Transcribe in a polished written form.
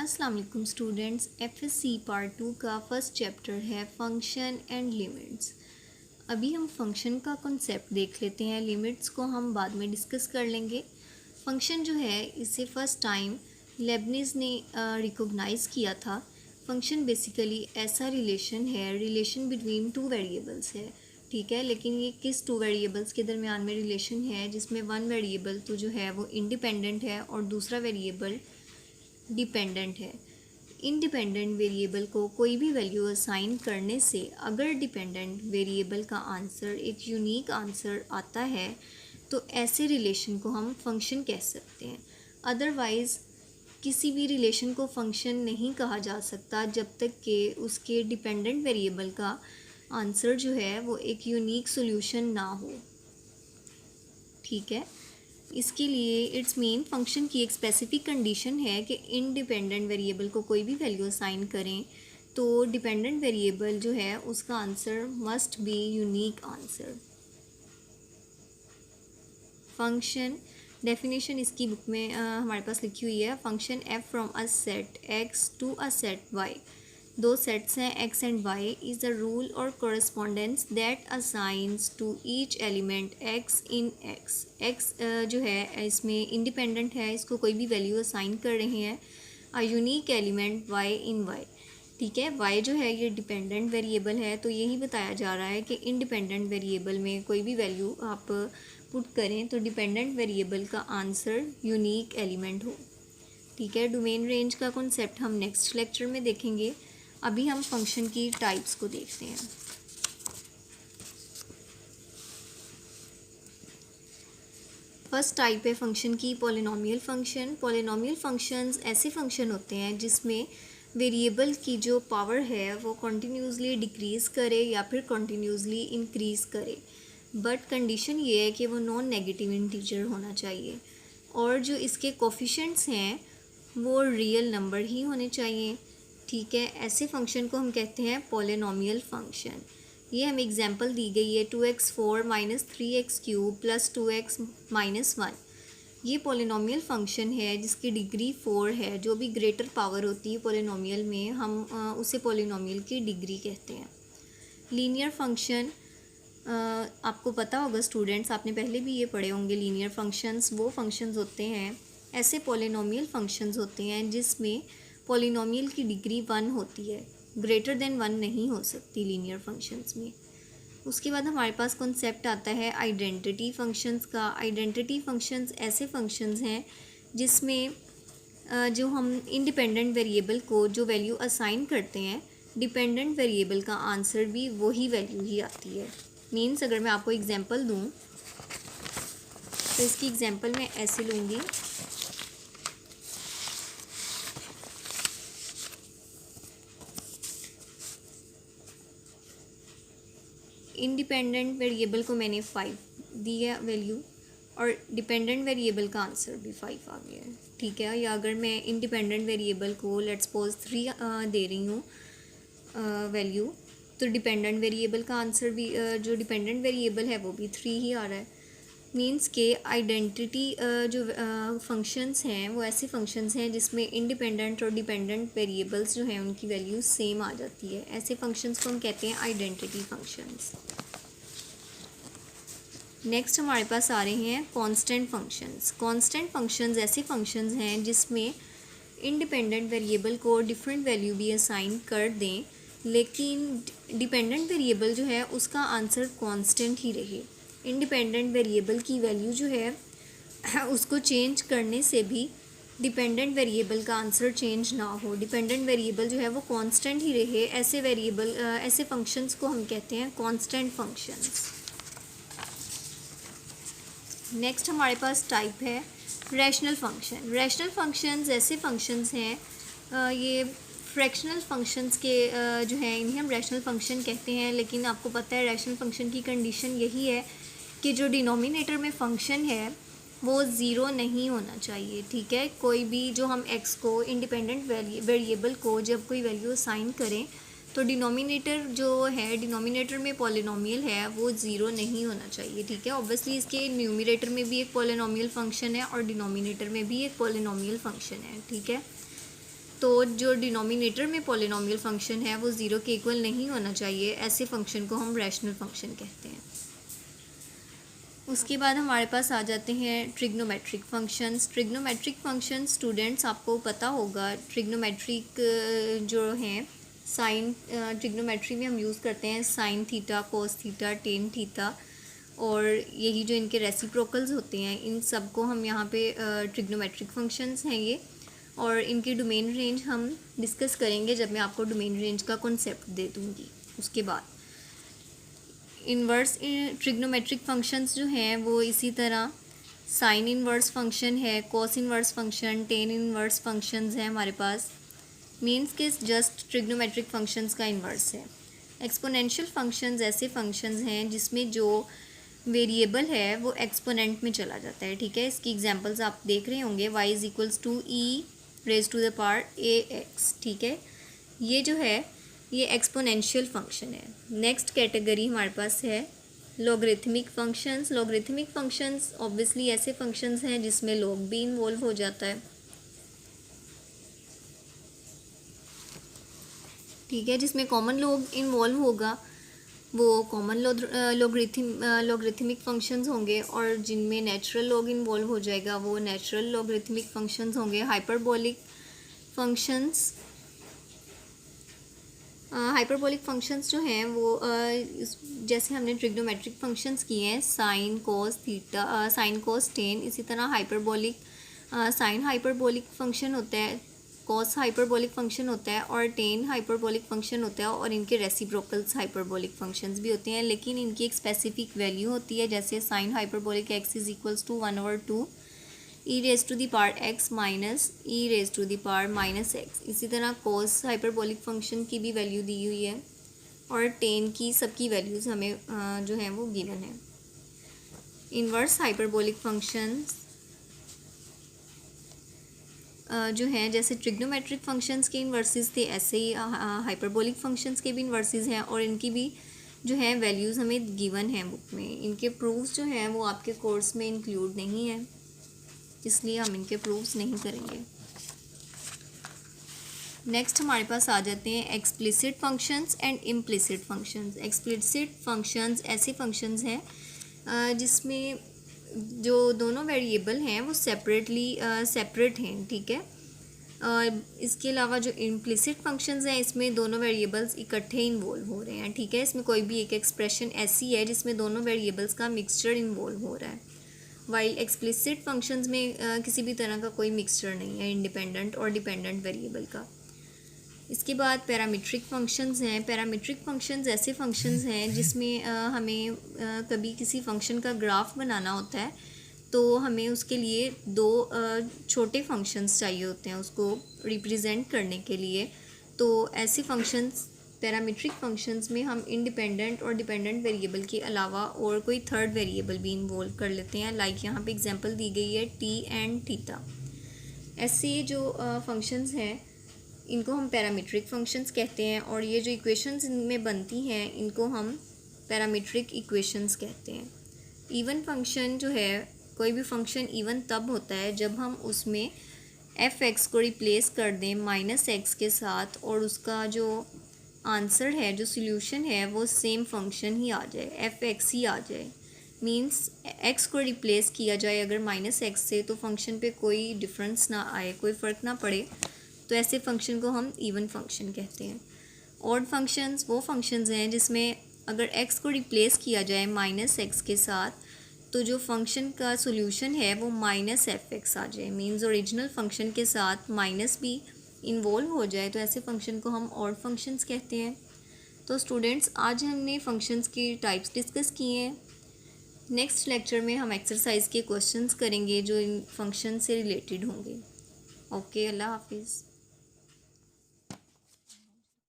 अस्सलाम वालेकुम students. FSc part 2 का फर्स्ट चैप्टर है फंक्शन एंड लिमिट्स। अभी हम फंक्शन का कॉन्सेप्ट देख लेते हैं, लिमिट्स को हम बाद में डिस्कस कर लेंगे। फंक्शन जो है इसे फर्स्ट टाइम लेबनिज़ ने रिकॉग्नाइज़ किया था। फंक्शन बेसिकली ऐसा रिलेशन बिटवीन टू वेरिएबल्स है, ठीक है। लेकिन ये किस टू वेरिएबल्स के दरमियान में रिलेशन है, जिसमें वन वेरिएबल तो जो है वो इंडिपेंडेंट है और दूसरा वेरिएबल डिपेंडेंट है। इंडिपेंडेंट वेरिएबल को कोई भी वैल्यू असाइन करने से अगर डिपेंडेंट वेरिएबल का आंसर एक यूनिक आंसर आता है तो ऐसे रिलेशन को हम फंक्शन कह सकते हैं। अदरवाइज़ किसी भी रिलेशन को फंक्शन नहीं कहा जा सकता जब तक कि उसके डिपेंडेंट वेरिएबल का आंसर जो है वो एक यूनिक सॉल्यूशन ना हो, ठीक है। इसके लिए इट्स मेन फंक्शन की एक स्पेसिफिक कंडीशन है कि इंडिपेंडेंट वेरिएबल को कोई भी वैल्यू असाइन करें तो डिपेंडेंट वेरिएबल जो है उसका answer must be unique answer. Function definition इसकी बुक में हमारे पास लिखी हुई है। Function F from a set X to a set Y, दो सेट्स हैं X and Y, is a rule और correspondence that assigns to each element X in X. X जो है इसमें इंडिपेंडेंट है, इसको कोई भी वैल्यू असाइन कर रहे हैं। A unique element Y in Y, ठीक है। वाई जो है ये डिपेंडेंट वेरिएबल है, तो यही बताया जा रहा है कि इंडिपेंडेंट वेरिएबल में कोई भी वैल्यू आप पुट करें तो डिपेंडेंट वेरिएबल का आंसर यूनिक एलिमेंट हो, ठीक है। डोमेन रेंज का कॉन्सेप्ट हम नेक्स्ट लेक्चर में देखेंगे। अभी हम फंक्शन की टाइप्स को देखते हैं। फर्स्ट टाइप है फंक्शन की पॉलिनोमियल फंक्शन। पॉलिनोमियल फंक्शंस ऐसे फंक्शन होते हैं जिसमें वेरिएबल की जो पावर है वो कॉन्टीन्यूसली डिक्रीज़ करे या फिर कॉन्टीन्यूसली इंक्रीज़ करे, बट कंडीशन ये है कि वो नॉन नेगेटिव इंटीजर होना चाहिए और जो इसके कोफिशिएंट्स हैं वो रियल नंबर ही होने चाहिए, ठीक है। ऐसे फंक्शन को हम कहते हैं पॉलिनोमियल फंक्शन। ये हमें एग्जांपल दी गई है 2x4 - 3x³ + 2x - 1। ये पॉलिनोमियल फंक्शन है जिसकी डिग्री 4 है। जो भी ग्रेटर पावर होती है पॉलिनोमियल में हम उसे पॉलिनोमियल की डिग्री कहते हैं। लीनियर फंक्शन आपको पता होगा स्टूडेंट्स, आपने पहले भी ये पढ़े होंगे। लीनियर फंक्शंस वो फंक्शंस होते हैं, ऐसे पॉलिनोमियल फंक्शंस होते हैं जिसमें पॉलिनोमियल की डिग्री 1 होती है, ग्रेटर देन 1 नहीं हो सकती लीनियर फंक्शंस में। उसके बाद हमारे पास कॉन्सेप्ट आता है आइडेंटिटी फंक्शंस का। आइडेंटिटी फंक्शंस ऐसे फंक्शंस हैं जिसमें जो हम इंडिपेंडेंट वेरिएबल को जो वैल्यू असाइन करते हैं डिपेंडेंट वेरिएबल का आंसर भी वही वैल्यू ही आती है। मीन्स अगर मैं आपको एग्जांपल दूं तो इसकी एग्जांपल मैं ऐसे लूँगी। इंडिपेंडेंट वेरिएबल को मैंने 5 दिया वैल्यू और डिपेंडेंट वेरिएबल का आंसर भी 5 आ गया है, ठीक है। या अगर मैं इंडिपेंडेंट वेरिएबल को लेट्स सपोज 3 दे रही हूँ वैल्यू, तो डिपेंडेंट वेरिएबल का आंसर भी जो डिपेंडेंट वेरिएबल है वो भी 3 ही आ रहा है। मीन्स के आइडेंटिटी जो फंक्शंस हैं वो ऐसे फंक्शंस हैं जिसमें इंडिपेंडेंट और डिपेंडेंट वेरिएबल्स जो हैं उनकी वैल्यू सेम आ जाती है। ऐसे फंक्शंस को हम कहते हैं आइडेंटिटी फंक्शंस। नेक्स्ट हमारे पास आ रहे हैं कांस्टेंट फंक्शंस। कांस्टेंट फंक्शंस ऐसे फंक्शंस हैं जिसमें इंडिपेंडेंट वेरिएबल को डिफरेंट वैल्यू भी असाइन कर दें लेकिन डिपेंडेंट वेरिएबल जो है उसका आंसर कांस्टेंट ही रहे। इंडिपेंडेंट वेरिएबल की वैल्यू जो है उसको चेंज करने से भी डिपेंडेंट वेरिएबल का आंसर चेंज ना हो, डिपेंडेंट वेरिएबल जो है वो कांस्टेंट ही रहे। ऐसे फंक्शंस को हम कहते हैं कांस्टेंट फंक्शंस। नेक्स्ट हमारे पास टाइप है रैशनल फंक्शन। रैशनल फंक्शंस ऐसे फंक्शंस हैं ये फ्रैक्शनल फंक्शंस के जो हैं इन्हें हम रैशनल फंक्शन कहते हैं। लेकिन आपको पता है रैशनल फंक्शन की कंडीशन यही है कि जो डिनोमिनेटर में फंक्शन है वो ज़ीरो नहीं होना चाहिए, ठीक है। कोई भी जो हम एक्स को इंडिपेंडेंट वेरिएबल को जब कोई वैल्यू असाइन करें तो डिनोमिनेटर जो है डिनोमिनेटर में पॉलिनोमियल है वो ज़ीरो नहीं होना चाहिए, ठीक है। ऑब्वियसली इसके न्यूमरेटर में भी एक पॉलिनोमियल फंक्शन है और डिनोमिनेटर में भी एक पॉलिनोमियल फंक्शन है, ठीक है। तो जो डिनोमिनेटर में पॉलिनोमियल फंक्शन है वो ज़ीरो के इक्वल नहीं होना चाहिए, ऐसे फंक्शन को हम रैशनल फंक्शन कहते हैं। उसके बाद हमारे पास आ जाते हैं trigonometric functions. Trigonometric function students आपको पता होगा, ट्रिग्नोमेट्रिक जो हैं साइन, ट्रिग्नोमेट्री में हम यूज़ करते हैं sine theta, cos theta, tan theta, और यही जो इनके रेसिप्रोकल्स होते हैं इन सब को हम यहाँ पे ट्रिग्नोमेट्रिक फंक्शंस हैं ये, और इनकी डोमेन रेंज हम डिस्कस करेंगे जब मैं आपको डोमेन रेंज का कॉन्सेप्ट दे दूँगी। उसके बाद इन्वर्स ट्रिग्नोमेट्रिक फंक्शंस जो हैं वो इसी तरह साइन इन्वर्स फंक्शन है, cos inverse function, tan inverse functions हैं हमारे पास। मीन्स के जस्ट ट्रिग्नोमेट्रिक फंक्शंस का इन्वर्स है। एक्सपोनेंशियल फंक्शंस ऐसे फंक्शंस हैं जिसमें जो वेरिएबल है वो एक्सपोनेंट में चला जाता है, ठीक है। इसकी एग्जांपल्स आप देख रहे होंगे, y is equals to e raise to the power ax, ठीक है। ये जो है ये एक्सपोनेंशियल फंक्शन है। नेक्स्ट कैटेगरी हमारे पास है logarithmic functions. Logarithmic functions obviously ऐसे फंक्शंस हैं जिसमें लॉग भी इन्वॉल्व हो जाता है, ठीक है। जिसमें कॉमन लॉग इन्वॉल्व होगा वो कॉमन लॉगरिथमिक फंक्शंस होंगे, और जिनमें नेचुरल लॉग इन्वॉल्व हो जाएगा वो नेचुरल लॉगरिथमिक फंक्शंस होंगे। हाइपरबोलिक फंक्शंस, हाइपरबोलिक फंक्शंस जो हैं वो जैसे हमने ट्रिग्नोमेट्रिक फंक्शंस किए हैं sine cos theta, sine cos ten, इसी तरह हाइपरबोलिक साइन हाइपरबोलिक फंक्शन होता है, कॉस हाइपरबोलिक फंक्शन होता है, और टेन हाइपरबोलिक फंक्शन होता है, और इनके रेसिप्रोकल्स हाइपरबोलिक फंक्शंस भी होते हैं, लेकिन इनकी एक स्पेसिफिक वैल्यू होती है। जैसे sine hyperbolic x is equals to 1/2 e raise to the power x minus e raise to the power minus x. इसी तरह कोस हाइपरबोलिक फंक्शन की भी वैल्यू दी हुई है, और टेन की सबकी वैल्यूज़ हमें जो है वो गिवन है। इन्वर्स हाइपरबोलिक फंक्शंस जो हैं जैसे ट्रिग्नोमेट्रिक फंक्शंस के इन्वर्सेस थे, ऐसे ही हाइपरबोलिक फंक्शंस के भी इन्वर्सेस हैं, और इनकी भी जो है वैल्यूज़ हमें गिवन हैं बुक में। इनके प्रूफ्स जो हैं वो आपके कोर्स में इंक्लूड नहीं है, इसलिए हम इनके प्रूफ्स नहीं करेंगे। नेक्स्ट हमारे पास आ जाते हैं explicit functions and implicit functions. Explicit functions ऐसे फंक्शंस हैं जिसमें जो दोनों वेरिएबल हैं वो सेपरेट हैं, ठीक है। इसके अलावा जो इम्प्लिसिट फंक्शंस हैं इसमें दोनों वेरिएबल्स इकट्ठे इन्वॉल्व हो रहे हैं, ठीक है। इसमें कोई भी एक एक्सप्रेशन ऐसी है जिसमें दोनों वेरिएबल्स का मिक्सचर इन्वॉल्व हो रहा है, वाइल एक्सप्लिसिट फंक्शंस में किसी भी तरह का कोई मिक्सचर नहीं है इंडिपेंडेंट और डिपेंडेंट वेरिएबल का। इसके बाद पैरामीट्रिक फंक्शंस हैं। पैरामीट्रिक फंक्शंस ऐसे फंक्शंस हैं जिसमें हमें कभी किसी फंक्शन का ग्राफ बनाना होता है, तो हमें उसके लिए दो छोटे फंक्शंस चाहिए होते हैं उसको रिप्रेजेंट करने के लिए। तो ऐसे फंक्शंस पैरामीट्रिक फंक्शंस में हम इंडिपेंडेंट और डिपेंडेंट वेरिएबल के अलावा और कोई थर्ड वेरिएबल भी इन्वॉल्व कर लेते हैं। लाइक यहाँ पे एग्जांपल दी गई है टी एंड थीटा। ऐसे जो फंक्शंस हैं इनको हम पैरामीट्रिक फंक्शंस कहते हैं, और ये जो इक्वेशंस इनमें बनती हैं इनको हम पैरामीट्रिक इक्वेशंस कहते हैं। इवन फंक्शन जो है, कोई भी फंक्शन इवन तब होता है जब हम उसमें एफ एक्स को रिप्लेस कर दें माइनस एक्स के साथ, और उसका जो आंसर है, जो सोल्यूशन है, वो सेम फंक्शन ही आ जाए, एफ एक्स ही आ जाए। मींस एक्स को रिप्लेस किया जाए अगर माइनस एक्स से, तो फंक्शन पे कोई डिफरेंस ना आए, कोई फ़र्क ना पड़े, तो ऐसे फंक्शन को हम इवन फंक्शन कहते हैं। ऑड फंक्शंस वो फंक्शंस हैं जिसमें अगर एक्स को रिप्लेस किया जाए माइनस एक्स के साथ, तो जो फंक्शन का सोल्यूशन है वो माइनस एफ एक्स आ जाए। मींस ओरिजिनल फंक्शन के साथ माइनस भी इन्वॉल्व हो जाए, तो ऐसे फंक्शन को हम ऑड फंक्शंस कहते हैं। तो स्टूडेंट्स, आज हमने फंक्शंस की टाइप्स डिस्कस किए हैं। नेक्स्ट लेक्चर में हम एक्सरसाइज के क्वेश्चंस करेंगे जो इन फंक्शन से रिलेटेड होंगे। ओके, अल्लाह हाफिज़।